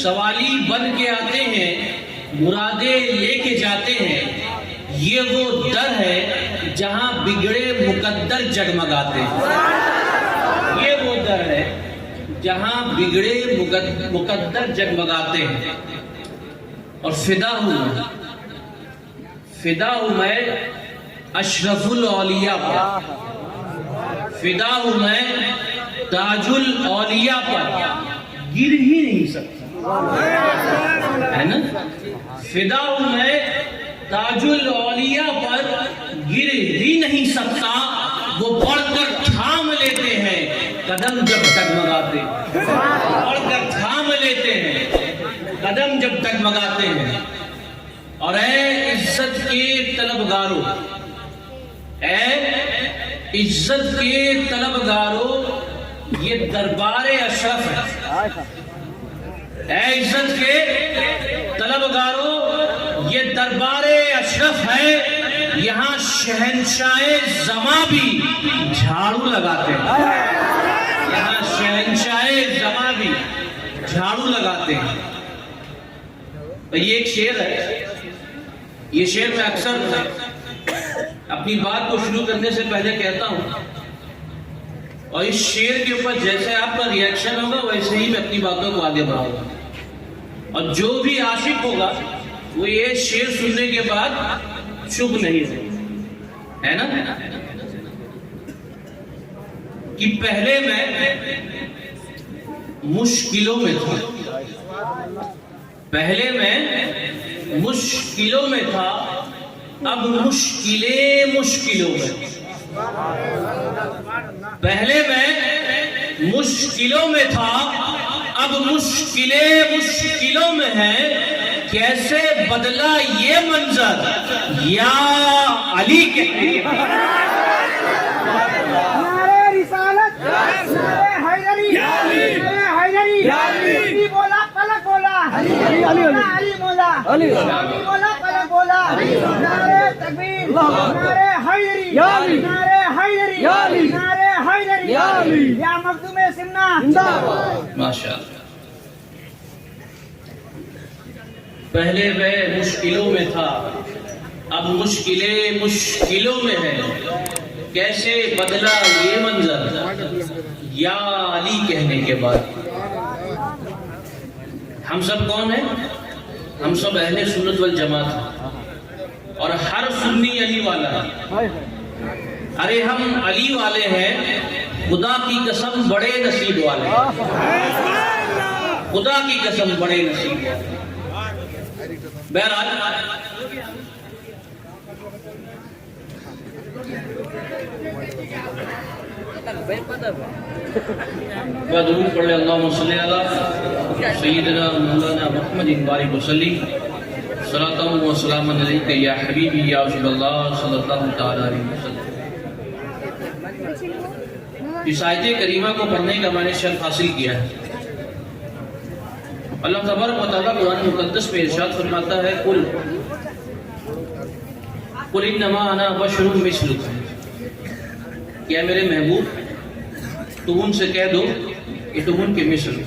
سوالی بن کے آتے ہیں، مرادیں لے کے جاتے ہیں، یہ وہ در ہے جہاں بگڑے مقدر جگمگاتے ہیں۔ یہ وہ در ہے جہاں بگڑے مقدر جگمگاتے ہیں۔ اور فدا ہوں میں اشرف الاولیاء پر، فدا ہوں میں تاج الاولیاء پر، گر ہی نہیں سکتا، ہے نا؟ فدا ہوں میں تاج الاولیاء پر، گر ہی نہیں سکتا، وہ بڑھ کر تھام لیتے ہیں قدم جب ڈگمگاتے ہیں، بڑھ کر تھام لیتے ہیں قدم جب ڈگمگاتے ہیں۔ اور اے عزت کے طلبگاروں، اے عزت کے طلبگاروں، یہ دربار اشرف ہے۔ اے عزت کے طلبگاروں، یہ دربار اشرف ہے، یہاں شہنشاہ زماں بھی جھاڑو لگاتے ہیں، یہاں شہنشاہ زماں بھی جھاڑو لگاتے ہیں۔ یہ ایک شعر ہے، یہ شعر میں اکثر اپنی بات کو شروع کرنے سے پہلے کہتا ہوں، اور اس شعر کے اوپر جیسے آپ کا ری ایکشن ہوگا ویسے ہی میں اپنی باتوں کو آگے بڑھاؤں گا۔ اور جو بھی عاشق ہوگا وہ یہ شعر سننے کے بعد چپ نہیں ہے نا؟ کہ پہلے میں مشکلوں میں تھا، پہلے میں مشکلوں میں تھا، اب مشکلوں میں، پہلے میں مشکلوں میں تھا، اب مشکلوں میں ہے، کیسے بدلا یہ منظر یا علی کہتے ہیں۔ نعرہ رسالت، نعرہ حیدری، نعرہ حیدری، علی بولا پلک بولا، علی مولا، علی بولا پلک بولا، نعرہ تکبیر، نعرہ حیدری، نعرہ حیدری، نعرہ حیدری، یا مخدوم سمنا ماشاءاللہ۔ پہلے میں مشکلوں میں تھا، اب مشکلوں میں ہے، کیسے بدلا یہ منظر یا علی کہنے کے بعد۔ ہم سب کون ہیں؟ ہم سب اہل سنت والجماعت ہیں، اور ہر سنی علی والا ہے۔ ارے ہم علی والے ہیں، خدا کی قسم بڑے نصیب والے ہیں، خدا کی قسم بڑے نصیب والے ہیں۔ بہرحال درود پڑھ لیں، اللہم صلی علی سیدنا مولانا محمد بارک وسلم، صلاۃ و سلام علیک یا حبیبی یا رسول اللہ صلی اللہ تعالی علیہ وسلم۔ اس آیت کریمہ کو پڑھنے کا میں نے شرف حاصل کیا ہے۔ اللہ تبارک و تعالیٰ قرآن مقدس میں ارشاد فرماتا ہے، قل انما انا بشر مثلکم، کیا میرے محبوب تم ان سے کہہ دو کہ تم ان کے مثل ہو۔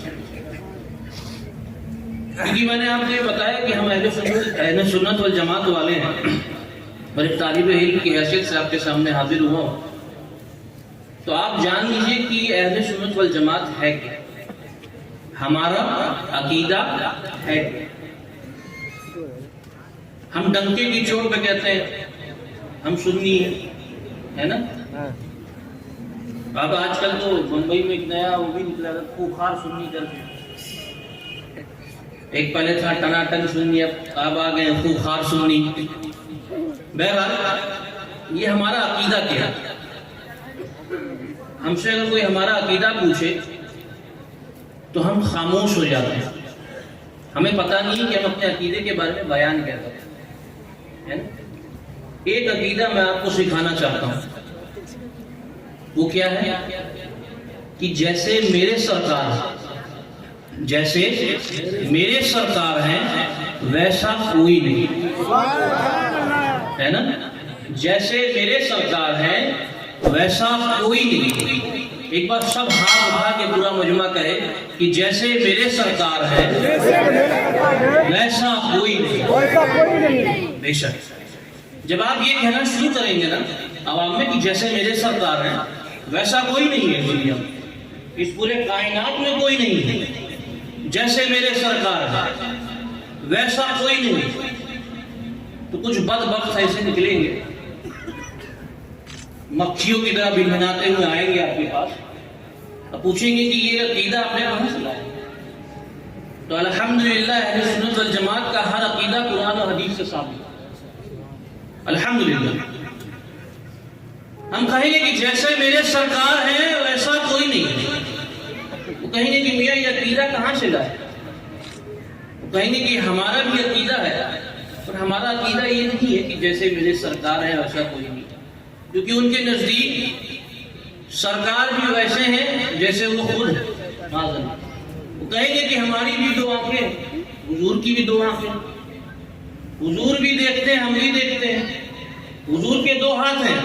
کیونکہ میں نے آپ کو یہ بتایا کہ ہم اہل سنت والجماعت والے ہیں، اور ایک طالب علم کی حیثیت سے آپ کے سامنے حاضر ہوا ہوں، تو آپ جان لیجئے کہ اہل سنت والجماعت ہے کیا، ہمارا عقیدہ ہے۔ ہم ڈنکے کی چوٹ پہ کہتے ہیں ہم سنی ہیں، ہے نا؟ اب آج کل تو بمبئی میں ایک نیا وہ بھی نکلا تھا، خوخار سنی کر کے، ایک پہلے تھا ٹناٹن سنی، اب آ گئے خوخار سنی۔ بہرحال یہ ہمارا عقیدہ کیا ہے؟ ہم سے اگر کوئی ہمارا عقیدہ پوچھے تو ہم خاموش ہو جاتے ہیں، ہمیں پتہ نہیں کہ ہم اپنے عقیدے کے بارے میں بیان کیا کرتے ہیں۔ ایک عقیدہ میں آپ کو سکھانا چاہتا ہوں، وہ کیا ہے کہ جیسے میرے سرکار ہیں ویسا کوئی نہیں، ہے نا؟ جیسے میرے سرکار ہیں ویسا کوئی نہیں۔ ایک بار سب ہاتھ اٹھا کے پورا مجمع کہے کہ جیسے میرے سرکار ہے ویسا کوئی نہیں. بے شک جب آپ یہ کہنا شروع کریں گے نا عوام میں کہ جیسے میرے سرکار ہیں ویسا کوئی نہیں ہے دنیا میں, اس پورے کائنات میں کوئی نہیں ہے, جیسے میرے سرکار ہے ویسا کوئی نہیں, تو کچھ بدبخت ایسے نکلیں گے مکھیوں کی طرح بنبھناتے ہوئے آئیں گے آپ کے پاس, اب پوچھیں گے کہ یہ عقیدہ آپ نے کہاں سے لایا؟ تو الحمدللہ اہل سنت والجماعت کا ہر عقیدہ قرآن و حدیث سے ثابت ہے. الحمدللہ ہم کہیں گے کہ جیسے میرے سرکار ہیں ویسا کوئی نہیں ہے. وہ کہیں گے کہ میاں یہ عقیدہ کہاں سے لایا؟ وہ کہیں گے کہ ہمارا بھی عقیدہ ہے, اور ہمارا عقیدہ یہ نہیں ہے کہ جیسے میرے سرکار ہے ویسا کوئی نہیں, کیونکہ ان کے نزدیک سرکار بھی ویسے ہیں جیسے وہ خود نازل. وہ کہیں گے کہ ہماری بھی دو آنکھیں, حضور کی بھی دو آنکھیں, حضور بھی دیکھتے ہیں ہم بھی دیکھتے ہیں, حضور کے دو ہاتھ ہیں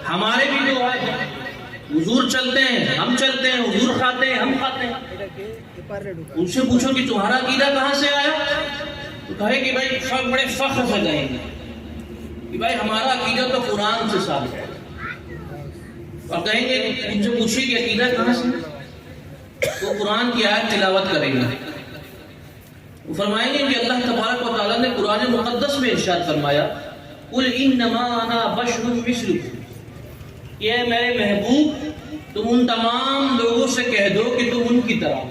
ہمارے بھی دو ہاتھ ہیں, حضور چلتے ہیں ہم چلتے ہیں, حضور کھاتے ہیں ہم کھاتے ہیں. ان سے پوچھو کہ تمہارا عقیدہ کہاں سے آیا؟ تو کہے کہ بھائی بڑے فخر سے کہیں گے کہ بھائی ہمارا عقیدہ تو قرآن سے ثابت ہے. اور کہیں گے ان سے پوچھیے کہ عقیدہ کہاں سے؟ وہ قرآن کی آیت تلاوت کریں گے, وہ فرمائیں گے کہ اللہ تبارک و تعالیٰ نے قرآن مقدس میں ارشاد فرمایا قُلْ إِنَّمَا أَنَا بَشَرٌ مِثْلُكُمْ, کہ اے میرے محبوب تم ان تمام لوگوں سے کہہ دو کہ تم ان کی طرح ہو.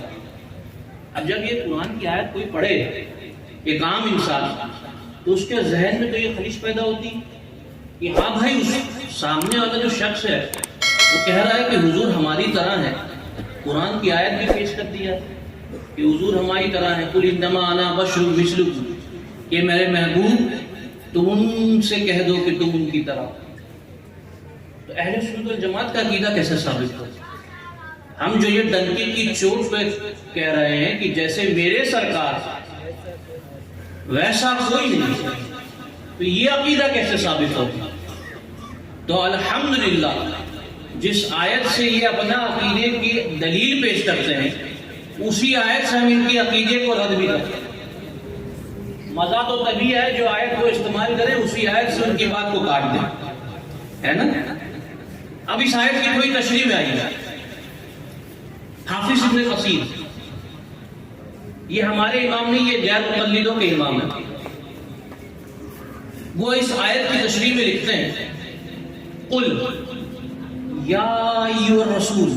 اب جب یہ قرآن کی آیت کوئی پڑھے ایک عام انسان, تو اس کے ذہن میں تو یہ خلیج پیدا ہوتی کہ ہاں بھائی اس سامنے والا جو شخص ہے وہ کہہ رہا ہے کہ حضور ہماری طرح ہے, قرآن کی آیت بھی پیش کر دیا کہ حضور ہماری طرح ہے. قُلْ إِنَّمَا أَنَا بَشَرٌ مِثْلُكُمْ, کہ میرے محبوب تم ان سے کہہ دو کہ تم ان کی طرح. تو اہل سنت والجماعت کا عقیدہ کیسے ثابت ہو؟ ہم جو یہ ڈنکے کی چوٹ پہ کہہ رہے ہیں کہ جیسے میرے سرکار ویسا کوئی نہیں, تو یہ عقیدہ کیسے ثابت ہوگا؟ تو الحمدللہ جس آیت سے یہ اپنا عقیدے کی دلیل پیش کرتے ہیں اسی آیت سے ہم ان کی عقیدے کو رد بھی کرتے ہیں. مزہ تو تبھی ہے جو آیت کو استعمال کرے اسی آیت سے ان کی بات کو کاٹ دیں, ہے نا. اب اس آیت کی کوئی تشریح میں آئی ہے. حافظ ابن کثیر, یہ ہمارے امام نہیں, یہ غیر مقلدوں کے امام ہیں, وہ اس آیت کی تشریح میں لکھتے ہیں قل یا ایھا الرسول,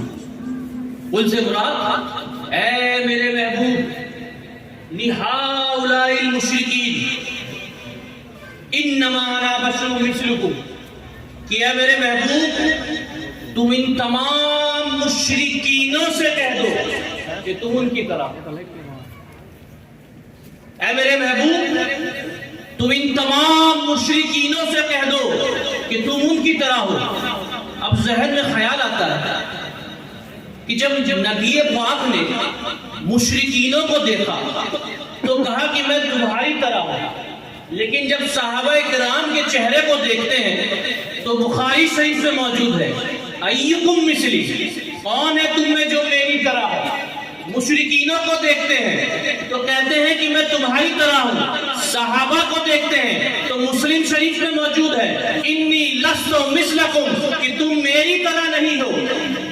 قل سے مراد اے میرے محبوب, لہؤلاء المشرکین انما انا بشر مثلکم, کہ اے میرے محبوب تم ان تمام مشرکینوں سے کہہ دو کہ تم ان کی طرح. اے میرے محبوب تم ان تمام مشرکینوں سے کہہ دو کہ تم ان کی طرح ہو. اب ذہن میں خیال آتا ہے کہ جب نبی پاک نے مشرکینوں کو دیکھا تو کہا کہ میں تمہاری طرح ہوں, لیکن جب صحابہ کرام کے چہرے کو دیکھتے ہیں تو بخاری شریف میں موجود ہے ایکم مثلی, کون ہے تم میں جو میری طرح ہو. مشرکینوں کو دیکھتے ہیں تو کہتے ہیں کہ میں تمہاری طرح ہوں, صحابہ کو دیکھتے ہیں تو مسلم شریف میں موجود ہے انی لست مثلکم, کہ تم میری طرح نہیں ہو.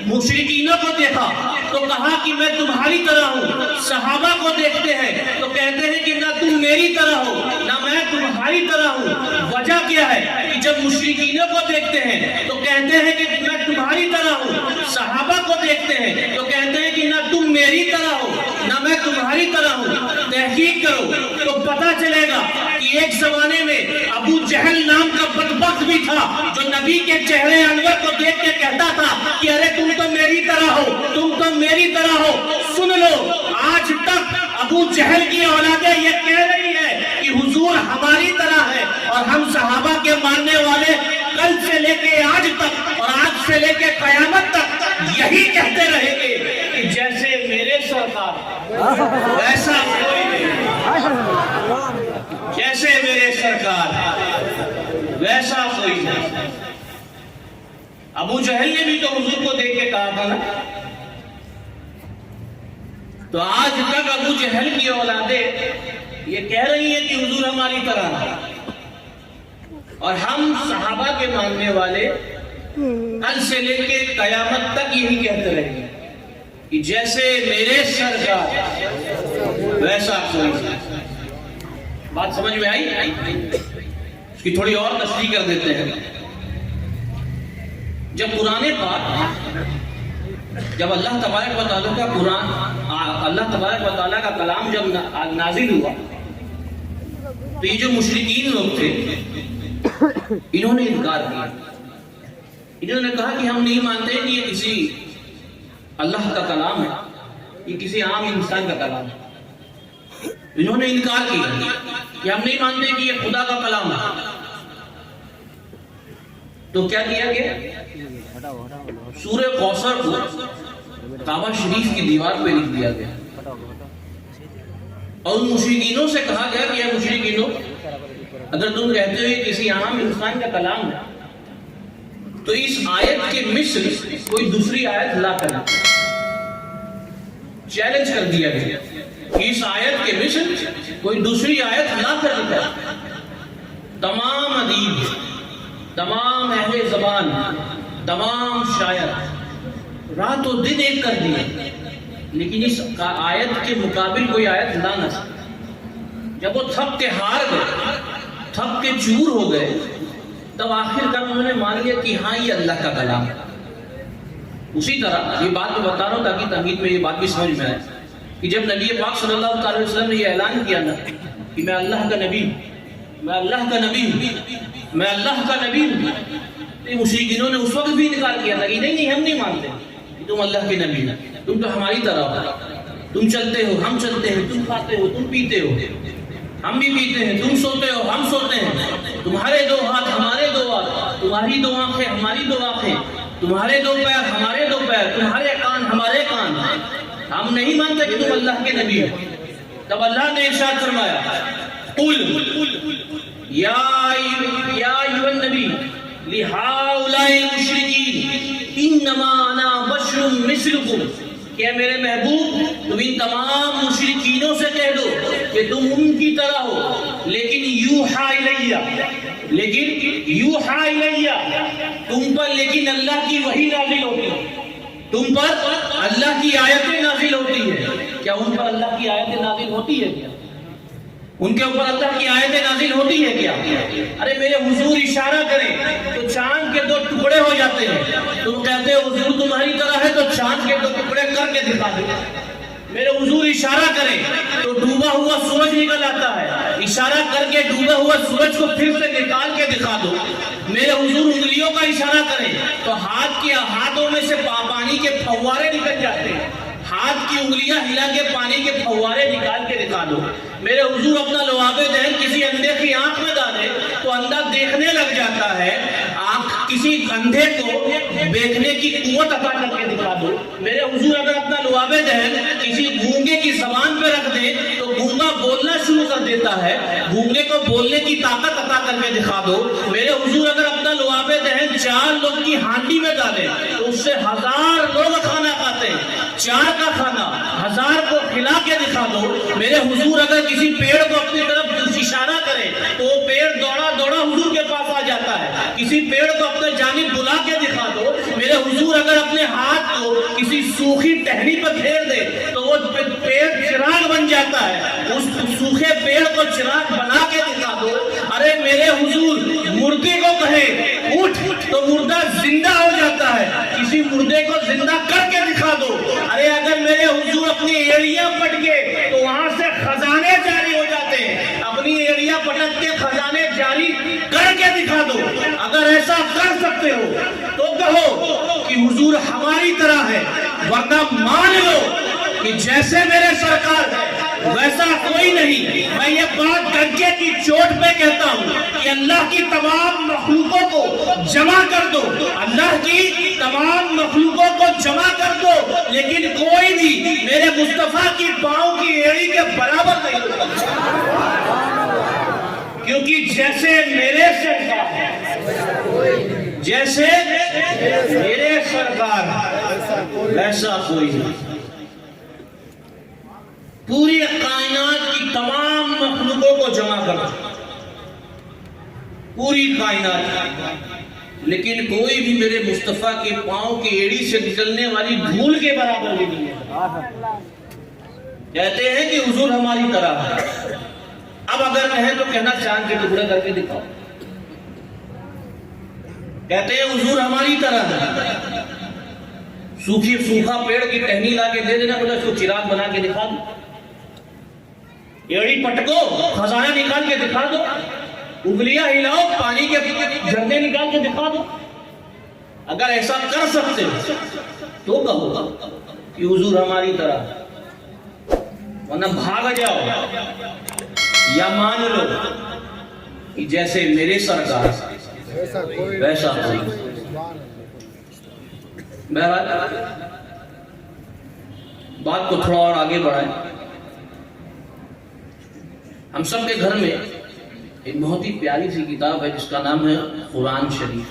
مشرکینوں کو دیکھا تو کہا کہ میں تمہاری طرح ہوں, صحابہ کو دیکھتے ہیں تو کہتے ہیں کہ نہ تم میری طرح ہو نہ میں تمہاری طرح ہوں. وجہ کیا ہے کہ جب مشرکینوں کو دیکھتے ہیں تو کہتے ہیں کہ میں تمہاری طرح ہوں, صحابہ کو دیکھتے ہیں تو کہتے ہیں کہ نہ تم میری طرح ہو نہ میں تمہاری طرح ہوں. تحقیق کرو تو پتہ چلے گا کہ ایک زمانے میں ابو جہل نام کا بدبخت بھی تھا جو نبی کے چہرے انور کو دیکھ کے کہتا تھا کہ ارے تم تو میری طرح ہو, تم تو میری طرح ہو. سن لو, آج تک ابو جہل کی اولادیں یہ کہہ رہی ہے کہ حضور ہماری طرح ہے, اور ہم صحابہ کے ماننے والے کل سے لے کے آج تک اور آج سے لے کے قیامت تک یہی کہتے رہیں گے کہ جیسے میرے سرکار ویسا کوئی نہیں, جیسے میرے سرکار ویسا کوئی نہیں. ابو جہل نے بھی تو حضور کو دیکھ کے کہا تھا نا. تو آج تک ابو جہل کی اولادیں یہ کہہ رہی ہیں کہ حضور ہماری طرح ہے، اور ہم صحابہ کے ماننے والے کل سے لے کے قیامت تک یہی کہتے رہیں گے کہ جیسے میرے سرکار ویسا کوئی نہیں. بات سمجھ میں آئی؟ اس کی تھوڑی اور تشریح کر دیتے ہیں. جب قرآن پاک، جب اللہ تبارک و تعالیٰ کا قرآن، اللہ تبارک و تعالیٰ کا کلام جب نازل ہوا تو یہ جو مشرکین لوگ تھے انہوں نے انکار کیا. انہوں نے کہا کہ ہم نہیں مانتے کہ یہ کسی اللہ کا کلام ہے، یہ کسی عام انسان کا کلام ہے. انہوں نے انکار کیا کہ ہم نہیں مانتے کہ یہ خدا کا کلام ہے. تو کیا کیا گیا؟ سورہ کوثر کو کعبہ شریف کی دیوار پہ لکھ دیا گیا اور ان مشرکینوں سے کہا گیا کہ اے مشرکینوں، اگر تم کہتے ہو یہ کسی عام انسان کا کلام ہے تو اس آیت کے مثل کوئی دوسری آیت لا کرنا. چیلنج کر دیا گیا کہ اس آیت کے مثل کوئی دوسری آیت لا کر دکھا. تمام ادیب، تمام اہل زبان، تمام شاعر رات و دن ایک کر دیا، لیکن اس آیت کے مقابل کوئی آیت لا نہ سکتا. جب وہ تھک کے ہار گئے، تھک کے چور ہو گئے، تب آخر کار انہوں نے مان لیا کہ ہاں یہ اللہ کا کلام ہے. اسی طرح یہ بات میں بتا رہا ہوں تاکہ تمہید میں یہ بات بھی سمجھ میں آئے کہ جب نبی پاک صلی اللہ علیہ وسلم نے یہ اعلان کیا نا کہ میں اللہ کا نبی ہوں، میں اللہ کا نبی ہوں، میں اللہ کا نبی ہوں، تو مشرکینوں نے اس وقت بھی انکار کیا تھا کہ نہیں ہم نہیں مانتے کہ تم اللہ کے نبی ہو، تم تو ہماری طرح ہو، تم چلتے ہو ہم چلتے ہیں، تم کھاتے ہو تم پیتے ہو، ہم بھی پیتے ہیں، تم سوتے ہو ہم سوتے ہیں، تمہارے دو ہاتھ ہمارے دو ہاتھ، تمہاری دو آنکھیں ہماری دو آنکھیں، تمہارے دو پیر ہمارے دو پیر، تمہارے کان ہمارے کان، ہم نہیں مانتے کہ تم اللہ کے نبی ہو. تب اللہ نے ارشاد فرمایا قل یا ایھا النبی لہؤلاء المشرکین انما انا بشر مثلکم، کہ میرے محبوب تم ان تمام مشرکینوں سے کہہ دو کہ تم ان کی طرح ہو، لیکن یوحا الیہ، تم پر لیکن اللہ کی وحی نازل ہوتی ہے، تم پر اللہ کی آیتیں نازل ہوتی ہے. کیا ان پر اللہ کی آیتیں نازل ہوتی ہے؟ کیا ان کے اوپر اللہ کی آیتیں نازل ہوتی ہے کیا؟ ارے میرے حضور اشارہ کریں تو چاند کے دو ٹکڑے ہو جاتے ہیں. تم کہتے ہو حضور تمہاری طرح ہے تو چاند کے دو ٹکڑے کر کے دکھا دو. میرے حضور اشارہ کریں تو ڈوبا ہوا سورج نکل آتا ہے، اشارہ کر کے ڈوبا ہوا سورج کو پھر سے نکال کے دکھا دو. میرے حضور انگلیوں کا اشارہ کریں تو ہاتھوں میں سے پانی کے پھوارے نکل جاتے ہیں، ہاتھ کی انگلیاں ہلا کے پانی کے پھوارے نکال کے دکھا دو. میرے حضور اپنا لعاب دہن کسی اندھے کی آنکھ میں ڈالے تو اندھا دیکھنے لگ جاتا ہے، کسی اندھے کو دیکھنے کی قوت عطا کر کے دکھا دو. میرے حضور اگر اپنا لعاب دہن کسی گونگے کی زبان پہ رکھ دے تو گونگا بولنا شروع کر دیتا ہے، گونگے کو بولنے کی طاقت عطا کر کے دکھا دو. میرے حضور اگر اپنا لعاب دہن 4 لوگ کی ہانڈی میں ڈالے تو اس سے 1000 لوگ کھانا کھاتے ہیں، 4 کا کھانا 1000 کو کھلا کے دکھا دو. میرے حضور اگر کسی پیڑ کو اپنی طرف اشارہ کرے تو وہ پیڑ دوڑا دوڑا حضور کے پاس آ جاتا ہے. کسی پیڑ کو اپنے جانب بلا کے دکھا دو. میرے حضور اگر اپنے ہاتھ کو کسی سوکھی ٹہنی پر پھیر دے تو وہ پیڑ چراغ بن جاتا ہے، اس سوکھے پیڑ کو چراغ بنا کے دکھا دو. ارے میرے حضور مردے کو کہے اٹھ تو مردہ زندہ ہو جاتا ہے، کسی مردے کو زندہ کر کے دکھا دو. ارے اگر میرے حضور اپنی ایڑیاں پٹ کے تو وہاں سے خزانے جاری ہو جاتے ہیں، اپنی ایڑیاں پٹک کے خزانے جاری کر کے دکھا دو. اگر ایسا کر سکتے ہو تو کہو کہ حضور ہماری طرح ہے، ورنہ مان لو کہ جیسے میرے سرکار ہے ویسا کوئی نہیں. میں یہ بات ڈنکے کی چوٹ پہ کہتا ہوں کہ اللہ کی تمام مخلوقوں کو جمع کر دو، اللہ کی تمام مخلوقوں کو جمع کر دو، لیکن کوئی بھی میرے مصطفیٰ کی پاؤں کی ایڑی کے برابر نہیں ہوگا، کیونکہ جیسے میرے سرکار ہے جیسے میرے سرکار ویسا کوئی نہیں. پوری کائنات کی تمام مخلوقوں کو جمع کر پوری کائنات، لیکن کوئی بھی میرے مصطفیٰ کے پاؤں کی ایڑی سے نکلنے والی دھول کے برابر بھی نہیں ہے. کہتے ہیں کہ حضور ہماری طرح ہے. اب اگر کہیں تو کہنا چاند کے ٹکڑے کر کے دکھاؤ. کہتے ہیں حضور ہماری طرح ہے. سوکھا پیڑ کی ٹہنی لا کے دے دینا، بولے اس کو چراغ بنا کے دکھا دو. ایڑی پٹکو، خزانہ نکال کے دکھا دو. انگلیاں ہلاؤ، پانی کے جھرنے نکال کے دکھا دو. اگر ایسا کر سکتے تو کہو کہ حضور ہماری طرح، ورنہ بھاگ جاؤ یا مان لو کہ جیسے میرے سرکار ویسا کوئی. بہرحال بات کو تھوڑا اور آگے بڑھائیں. ہم سب کے گھر میں ایک بہت ہی پیاری سی کتاب ہے جس کا نام ہے قرآن شریف،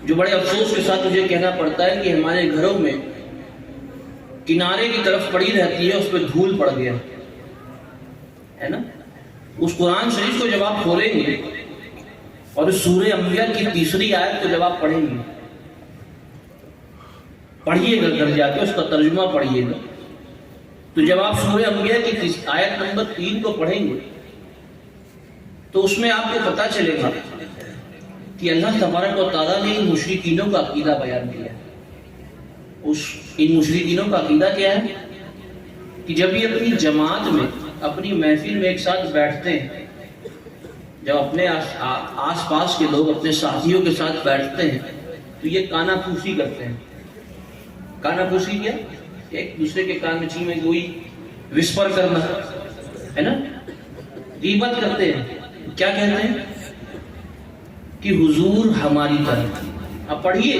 جو بڑے افسوس کے ساتھ مجھے کہنا پڑتا ہے کہ ہمارے گھروں میں کنارے کی طرف پڑی رہتی ہے، اس پہ دھول پڑ گیا ہے نا. اس قرآن شریف کو جب آپ کھولیں گے اور اس سورہ انبیاء کی 3 آیت کو جب آپ پڑھیں گے، پڑھیے گا گھر جا کے، اس کا ترجمہ پڑھیے گا، تو جب آپ سورہ انبیاء کی آیت نمبر 3 کو پڑھیں گے تو اس میں آپ کو پتا چلے گا کہ اللہ تبارک و تعالیٰ نے ان مشرکینوں کا عقیدہ بیان کیا ہے. ان مشرکینوں کا عقیدہ کیا ہے کہ جب یہ اپنی جماعت میں، اپنی محفل میں ایک ساتھ بیٹھتے ہیں، جب اپنے آس پاس کے لوگ اپنے ساتھیوں کے ساتھ بیٹھتے ہیں تو یہ کانا پھوسی کرتے ہیں. کانا پھوسی کیا؟ ایک دوسرے کے کان میں چی میں کوئی وسپر کرنا ہے نا، غیبت کرتے ہیں. کیا کہتے ہیں کہ حضور ہماری طرح. اب پڑھیے،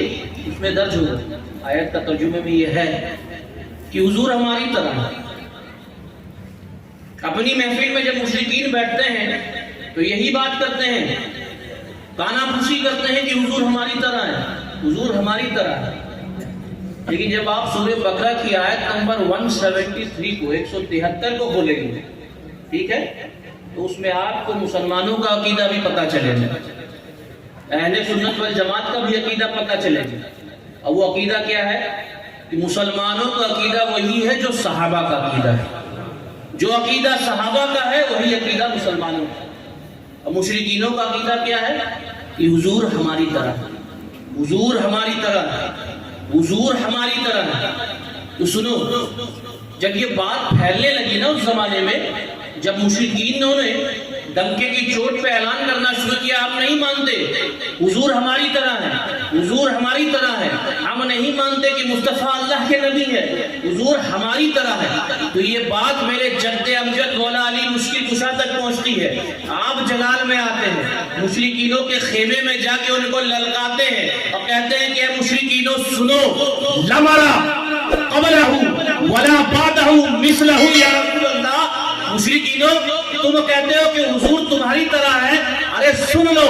اس میں درج ہوگا، آیت کا ترجمے میں یہ ہے کہ حضور ہماری طرح. اپنی محفل میں جب مشرکین بیٹھتے ہیں تو یہی بات کرتے ہیں، کانا پھوسی کرتے ہیں کہ حضور ہماری طرح ہے، حضور ہماری طرح ہے. لیکن جب آپ سورہ بقرہ کی آیت نمبر 173 کو 173 کو کھولیں گے، ٹھیک ہے، تو اس میں آپ کو مسلمانوں کا عقیدہ بھی پتہ چلے گا، اہل سنت والجماعت کا بھی عقیدہ پتہ چلے گا. اور وہ عقیدہ کیا ہے کہ مسلمانوں کا عقیدہ وہی ہے جو صحابہ کا عقیدہ ہے. جو عقیدہ صحابہ کا ہے وہی عقیدہ مسلمانوں کا. اور مشرکینوں کا عقیدہ کیا ہے کہ حضور ہماری طرح ہے، حضور ہماری طرح ہے، حضور ہماری طرح ہے. تو سنو، جب یہ بات پھیلنے لگی نا اس زمانے میں، جب مشرکینوں نے ڈنکے کی چوٹ پہ اعلان کرنا شروع کیا، آپ نہیں مانتے حضور ہماری طرح ہے، حضور ہماری طرح ہے، ہم نہیں مانتے کہ مصطفیٰ اللہ کے نبی ہے، حضور ہماری طرح ہے، تو یہ بات میرے جد امجد مولا علی مشکل کشا تک پہنچتی ہے. آپ جلال میں آتے ہیں، مشرکینوں کے خیمے میں جا کے ان کو للکاتے ہیں اور کہتے ہیں کہ اے مشرکینوں سنو، لمرا قبلہ ولا بعدہ مثلہ یا رسول اللہ. مشرکینوں تم کہتے ہو کہ حضور تمہاری طرح ہے، ارے سن لو،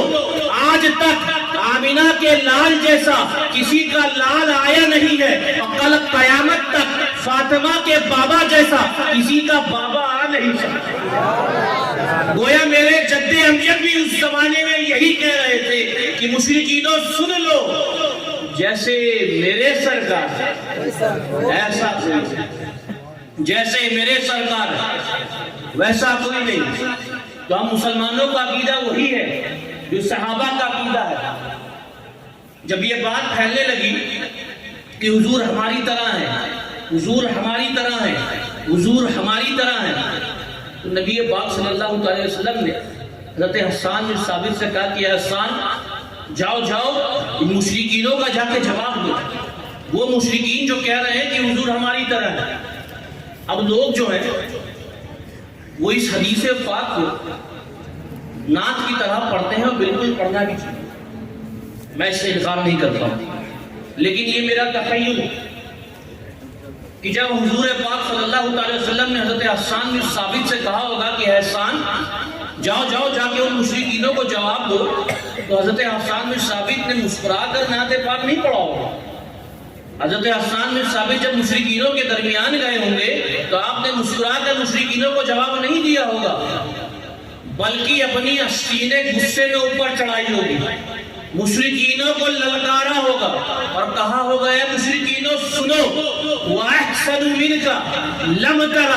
آج تک آمینہ کے لال جیسا کسی کا لال آیا نہیں ہے، اور کل قیامت تک فاطمہ کے بابا جیسا کسی کا بابا آ نہیں سکتا. گویا میرے جد امجد بھی اس زمانے میں یہی کہہ رہے تھے کہ مشرکینوں سن لو، جیسے میرے سرکار ایسا کوئی، جیسے میرے سرکار ویسا کوئی نہیں. تو ہم مسلمانوں کا عقیدہ وہی ہے جو صحابہ کا عقیدہ ہے. جب یہ بات پھیلنے لگی کہ حضور ہماری طرح ہے، حضور ہماری طرح ہے، حضور ہماری طرح ہے، تو نبی پاک صلی اللہ علیہ وسلم نے حضرت حسان بن ثابت سے کہا کہ حسان جاؤ ان مشرکینوں کا جا کے جواب دو، وہ مشرکین جو کہہ رہے ہیں کہ حضور ہماری طرح ہے. اب لوگ جو ہیں وہ اس حدیث پاک کو نعت کی طرح پڑھتے ہیں، اور بالکل پڑھنا بھی چاہیے، میں اس سے انکار نہیں کرتا ہوں. لیکن یہ میرا تخیل ہے کہ جب حضور پاک صلی اللہ علیہ وسلم نے حضرت حسان بن ثابت سے کہا ہوگا کہ حسان جاؤ جاؤ جا کے ان مشرکینوں کو جواب دو. تو حضرت حسان بن ثابت نے مسکرا کر نعت پاک نہیں پڑھا ہوگا. حضرت حسان بن ثابت جب مشرکینوں کے درمیان گئے ہوں گے تو آپ نے مسکرا کر مشرکینوں کو جواب نہیں دیا ہوگا، بلکہ اپنی سینے غصے میں اوپر چڑھائی ہوگی، مشرکینوں کو للکارا ہوگا اور کہا ہوگا اے مشرکینوں سنو، وَأَحْسَنُ مِنْكَ لَمْ تَرَ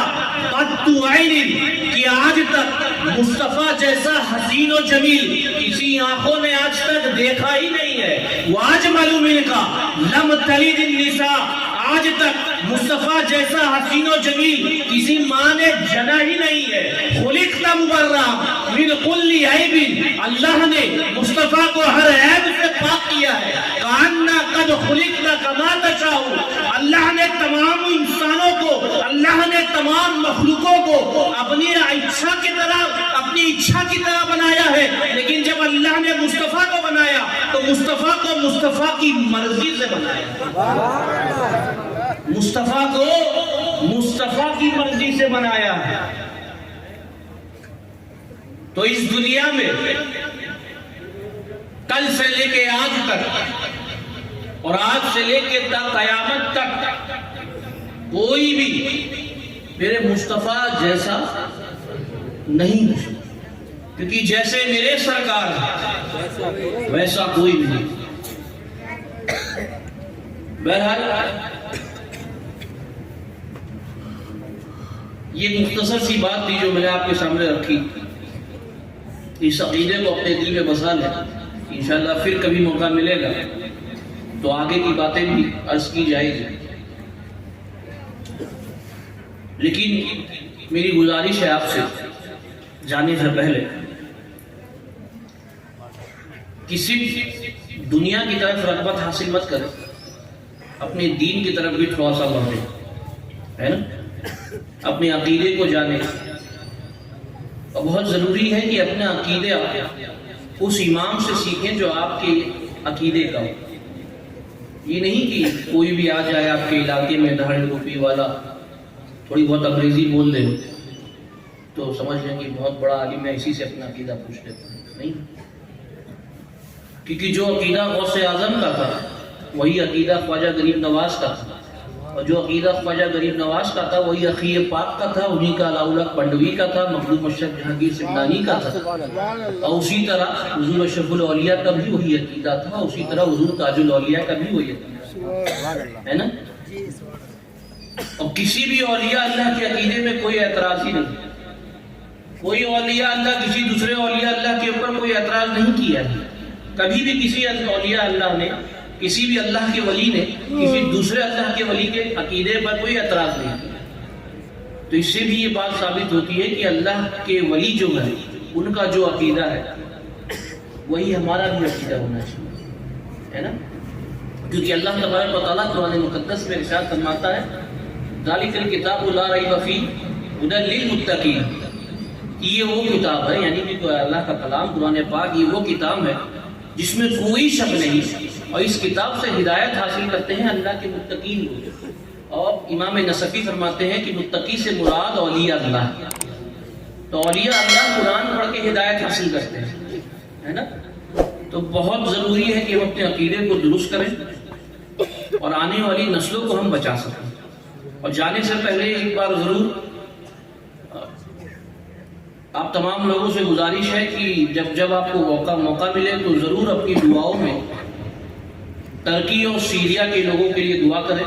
قَطُّ عَيْنٍ، کہ آج تک مصطفیٰ جیسا حسین و جمیل کسی آنکھوں نے آج تک دیکھا ہی نہیں ہے. وَأَجْمَلُ مِنْكَ لَمْ تَلِدِ النِّسَاء، آج تک مصطفیٰ جیسا حسین و جمیل کسی ماں نے جنا ہی نہیں ہے. خُلِقْتَ مُبَرَّأً مِنْ كُلِّ عَيْبٍ، اللہ نے مصطفیٰ کو ہر عیب سے پاک کیا ہے. کَأَنَّا قَدْ خُلِقْتَ كَمَا تَشَاءُ، اللہ نے تمام انسانوں کو، اللہ نے تمام مخلوقوں کو اپنی اچھا کی طرح بنایا ہے. لیکن جب اللہ نے مصطفیٰ کو بنایا تو مصطفیٰ کو مصطفیٰ کی مرضی سے بنایا، مصطفیٰ کو مصطفیٰ کی مرضی سے بنایا. تو اس دنیا میں کل سے لے کے آج تک اور آج سے لے کے قیامت تک کوئی بھی میرے مصطفیٰ جیسا نہیں، کیونکہ جیسے میرے سرکار ہے ویسا کوئی بھی نہیں. بہرحال یہ مختصر سی بات تھی جو میں نے آپ کے سامنے رکھی. اس عقیدے کو اپنے دل میں بسا لیں، انشاءاللہ پھر کبھی موقع ملے گا تو آگے کی باتیں بھی عرض کی جائے گی. لیکن میری گزارش ہے آپ سے جانے سے پہلے کسی دنیا کی طرف رغبت حاصل مت کریں، اپنے دین کی طرف بھی تھوڑا سا بڑھیں، ہے نا. اپنے عقیدے کو جانیں، اور بہت ضروری ہے کہ اپنے عقیدے اس امام سے سیکھیں جو آپ کے عقیدے کا ہو. یہ نہیں کہ کوئی بھی آ جائے آپ کے علاقے میں دھاڑی ٹوپی والا تھوڑی بہت انگریزی بول دے تو سمجھ لیں کہ بہت بڑا عالم ہے، اسی سے اپنا عقیدہ پوچھ لیتا ہے. نہیں، کیونکہ جو عقیدہ غوث اعظم کا تھا وہی عقیدہ خواجہ غریب نواز کا تھا، اور جو عقیدہ خواجہ غریب نواز کا تھا وہی عقی پاک کا تھا، انہی کا علاؤلہ پنڈوی کا تھا، مخدوم اشرف جہانگیر سمنانی کا تھا. اور اسی طرح حضور اشرف الاولیاء کا بھی وہی عقیدہ تھا، اسی طرح حضور تاج الاولیاء کا بھی وہی عقیدہ ہے نا. اور کسی بھی اولیاء اللہ کے عقیدے میں کوئی اعتراض ہی نہیں. کوئی اولیاء اللہ کسی دوسرے اولیاء اللہ کے اوپر کوئی اعتراض نہیں کیا ہے. کبھی بھی کسی اولیاء اللہ نے، کسی بھی اللہ کے ولی نے کسی دوسرے اللہ کے ولی کے عقیدے پر کوئی اعتراض نہیں کیا. تو اس سے بھی یہ بات ثابت ہوتی ہے کہ اللہ کے ولی جو ہے ان کا جو عقیدہ ہے وہی ہمارا بھی عقیدہ ہونا چاہیے، ہے نا. کیونکہ اللہ تبارک و تعالیٰ قرآن مقدس میں ارشاد فرماتا ہے ذالک الکتاب لا ریب فیہ ھدی للمتقین، یہ وہ کتاب ہے، یعنی کہ اللہ کا کلام قرآن پاک یہ وہ کتاب ہے جس میں کوئی شک نہیں، اور اس کتاب سے ہدایت حاصل کرتے ہیں اللہ کے متقین لوگ. اور امام نصفی فرماتے ہیں کہ متقی سے مراد اولیاء اللہ، تو اولیاء اللہ قرآن پڑھ کے ہدایت حاصل کرتے ہیں، ہے نا. تو بہت ضروری ہے کہ ہم اپنے عقیدے کو درست کریں اور آنے والی نسلوں کو ہم بچا سکیں. اور جانے سے پہلے ایک بار ضرور آپ تمام لوگوں سے گزارش ہے کہ جب آپ کو موقع ملے تو ضرور اپنی دعاؤں میں ترکی اور سیریا کے لوگوں کے لیے دعا کریں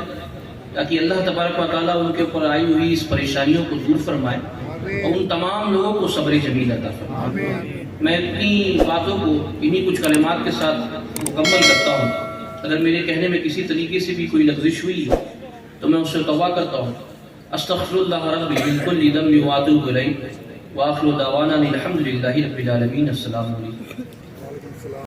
تاکہ اللہ تبارک و تعالیٰ ان کے اوپر آئی ہوئی اس پریشانیوں کو دور فرمائے اور ان تمام لوگوں کو صبر جمیل عطا فرمائے. میں اپنی باتوں کو انہی کچھ کلمات کے ساتھ مکمل کرتا ہوں. اگر میرے کہنے میں کسی طریقے سے بھی کوئی لغزش ہوئی تو میں اس سے توبہ کرتا ہوں. استغفر اللہ ربی من کل ذنب واتوب الیہ، وآخر دعوانا الحمد للہ رب العالمین. السلام علیکم.